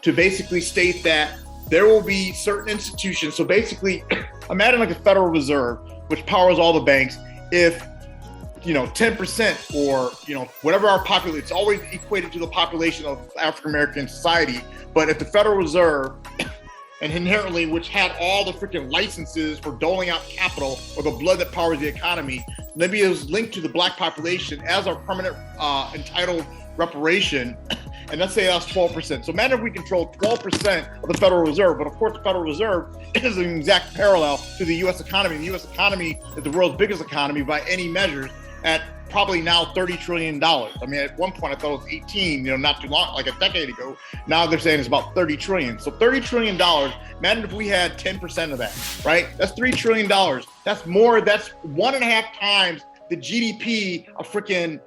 to basically state that there will be certain institutions. So basically, imagine like a Federal Reserve, which powers all the banks. If 10% or whatever our population, it's always equated to the population of African American society. But if the Federal Reserve, and inherently, which had all the freaking licenses for doling out capital or the blood that powers the economy, maybe it was linked to the black population as our permanent entitled reparation. And let's say that's 12%. So imagine if we control 12% of the Federal Reserve, but of course the Federal Reserve is an exact parallel to the US economy. The US economy is the world's biggest economy by any measures at probably now $30 trillion. I mean, at one point I thought it was 18, not too long, like a decade ago. Now they're saying it's about 30 trillion. So $30 trillion, imagine if we had 10% of that, right? That's $3 trillion. That's 1.5 times the GDP of freaking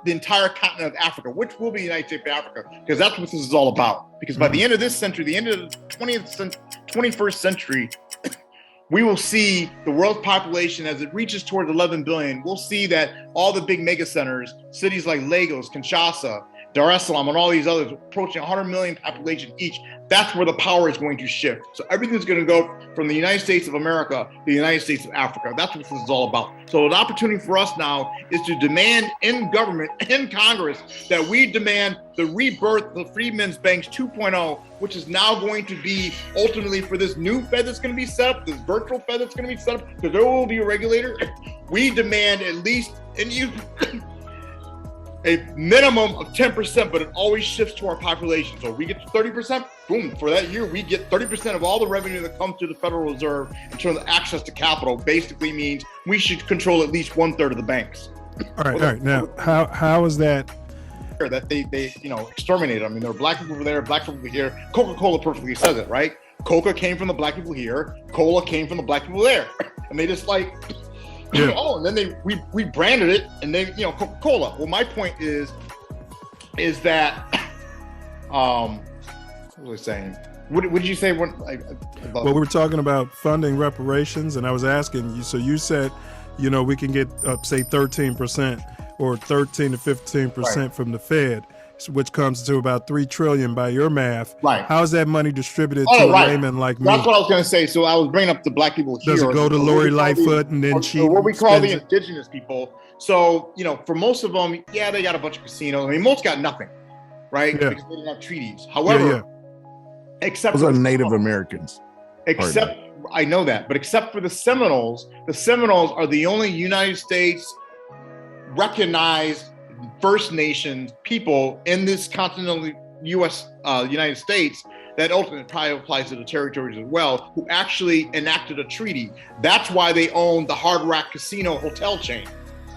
the entire continent of Africa, which will be the United States of Africa, because that's what this is all about. Because by the end of this century, the end of the 21st century, we will see the world's population as it reaches towards 11 billion. We'll see that all the big mega centers, cities like Lagos, Kinshasa, Dar es Salaam, and all these others approaching 100 million population each. That's where the power is going to shift. So everything's going to go from the United States of America to the United States of Africa. That's what this is all about. So an opportunity for us now is to demand in government, in Congress, that we demand the rebirth of the Freedmen's Banks 2.0, which is now going to be ultimately for this new Fed that's going to be set up, this virtual Fed that's going to be set up, because there will be a regulator. We demand at least, a minimum of 10%, but it always shifts to our population. So we get to 30%, boom, for that year, we get 30% of all the revenue that comes to the Federal Reserve in terms of access to capital. Basically means we should control at least 1/3 of the banks. All right. Now, how is that? That they exterminated. I mean, there were black people over there, black people here. Coca-Cola perfectly says it, right? Coca came from the black people here. Cola came from the black people there. And they just yeah. Oh, and then we branded it, and then Coca-Cola. Well, my point is that what was I saying? What did you say? Well, we were talking about funding reparations, and I was asking you. So you said, we can get say 13% or 13 to 15% from the Fed, which comes to about $3 trillion by your math. Right. How's that money distributed to a layman like me? That's what I was going to say. So I was bringing up the black people here. Does it go to Lori Lightfoot and then she? What we call the indigenous people. So for most of them, yeah, they got a bunch of casinos. I mean, most got nothing, right? Yeah. Because they didn't have treaties. However, except those are Native Americans. I know that, but except for the Seminoles are the only United States recognized First Nations people in this continental United States that ultimately probably applies to the territories as well, who actually enacted a treaty. That's why they own the Hard Rock Casino hotel chain.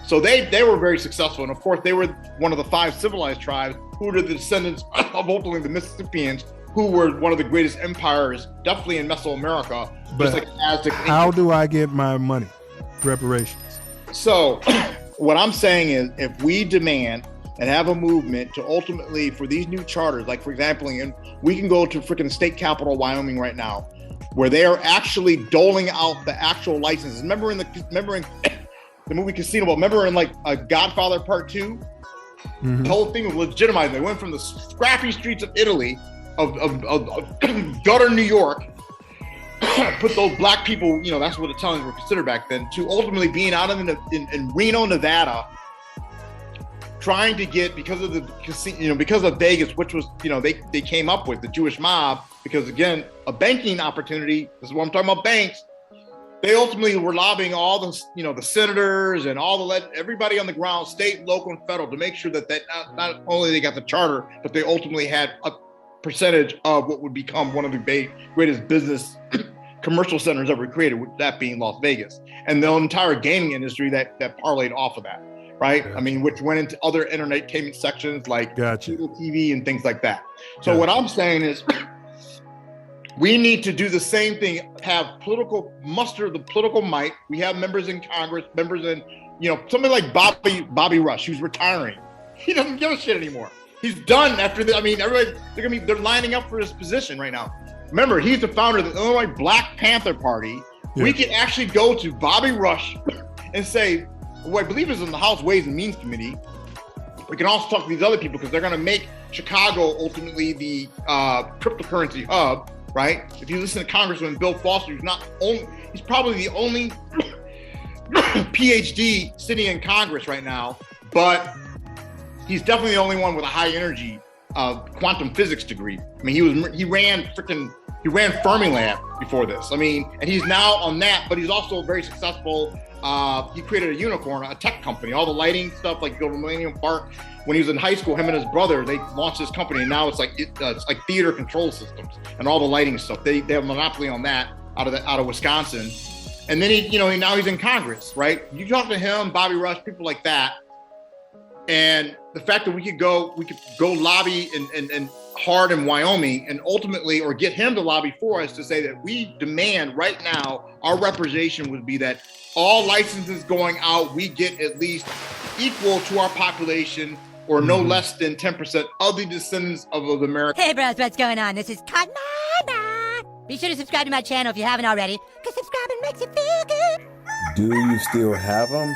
So they were very successful. And of course, they were one of the 5 civilized tribes who were the descendants of ultimately the Mississippians, who were one of the greatest empires, definitely in Mesoamerica. But just like Aztec. How do I get my money? Reparations. So what I'm saying is, if we demand and have a movement to ultimately, for these new charters, like for example, we can go to freaking state capital, Wyoming right now, where they are actually doling out the actual licenses. Remember in the movie Casino, remember in Godfather Part 2? Mm-hmm. The whole thing was legitimized. They went from the scrappy streets of Italy, of gutter New York, put those black people, that's what Italians were considered back then, to ultimately being out in Reno, Nevada, trying to get, because of the casino, because of Vegas, which was, they came up with the Jewish mob, because again, a banking opportunity, this is what I'm talking about, banks. They ultimately were lobbying all the, the senators and everybody on the ground, state, local, and federal, to make sure that not only they got the charter, but they ultimately had a percentage of what would become one of the greatest business commercial centers ever created, with that being Las Vegas, and the entire gaming industry that parlayed off of that, right? Gotcha. I mean, which went into other entertainment sections like cable TV and things like that. So what I'm saying is, we need to do the same thing, have muster the political might. We have members in Congress, members in, somebody like Bobby Rush, who's retiring. He doesn't give a shit anymore. He's done after the, everybody, they're lining up for his position right now. Remember, he's the founder of the Illinois Black Panther Party. Yeah. We can actually go to Bobby Rush and say, well, I believe it's in the House Ways and Means Committee. We can also talk to these other people, because they're going to make Chicago ultimately the cryptocurrency hub, right? If you listen to Congressman Bill Foster, he's probably the only PhD sitting in Congress right now, but he's definitely the only one with a high energy quantum physics degree. I mean, he ran Fermilab before this. I mean, and he's now on that, but he's also very successful. He created a unicorn, a tech company, all the lighting stuff, like you go to Millennium Park. When he was in high school, him and his brother, they launched this company, and now it's like theater control systems and all the lighting stuff. They have a monopoly on that out of Wisconsin. And then now he's in Congress, right? You talk to him, Bobby Rush, people like that, and the fact that we could go lobby and hard in Wyoming, and ultimately, or get him to lobby for us to say that we demand right now, our representation would be that all licenses going out, we get at least equal to our population, or no less than 10% of the descendants of America. Hey bros, what's going on? This is Cotton. Be sure to subscribe to my channel if you haven't already, because subscribing makes you feel good. Do you still have them?